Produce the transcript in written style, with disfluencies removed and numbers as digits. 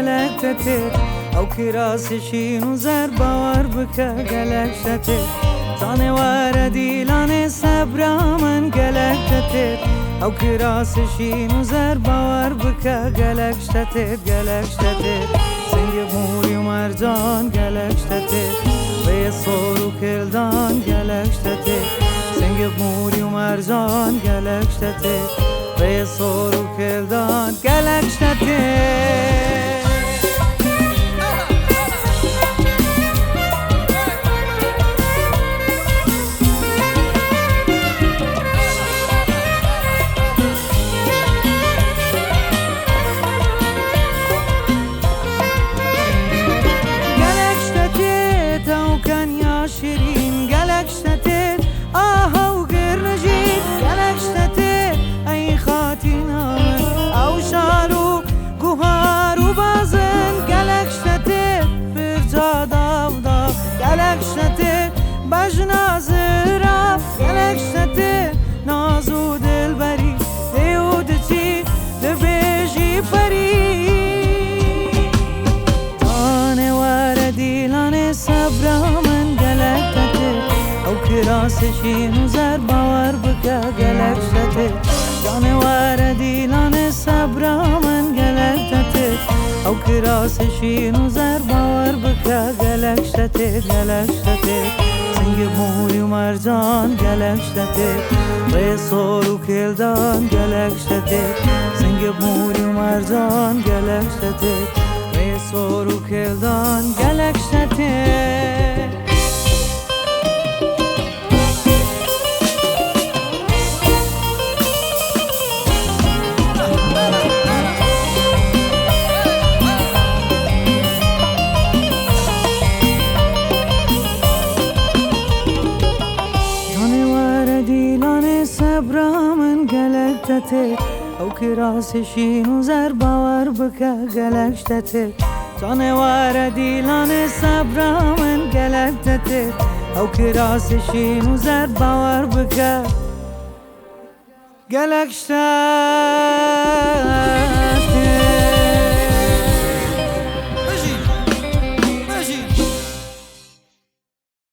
gelek tetir او کراسشین و زر باور بکه گلک شتر تانه وار دیلان صبر من گلک شتر او کراسشین و زر باور بکه گلک شتر سنگ موری و مرجان گلک شتر به سور و کلدان گلک شتر سنگ موری و مرجان گلک شتر به سور و کلدان گلک شتر شیرین گلک شتت آها و گرنجید گلک شتت ای خاتینا او شارو گوهار و بازن گلک شتت فرجا داودا گلک شتت بجنازرا گلک شتت نازو دلبری دیودتی دبیجی پری تانه واردی لانه صبرام کراسشین و زر باور بکه گلک شتر جانوار دیلان صبر من گلک شتر او کراسشین و زر باور بکه گلک شتر سنگ موری و مرجان گلک شتر به سور و کلدان گلک شتر سنگ موری و مرجان گلک شتر به سور و کلدان گلک شتر برامن گلک شتر او کراسشین و زر باور بکه گلک شتر جانوار دیلان صبرامن گلک شتر او کراسشین و زر باور بکه گلک شتر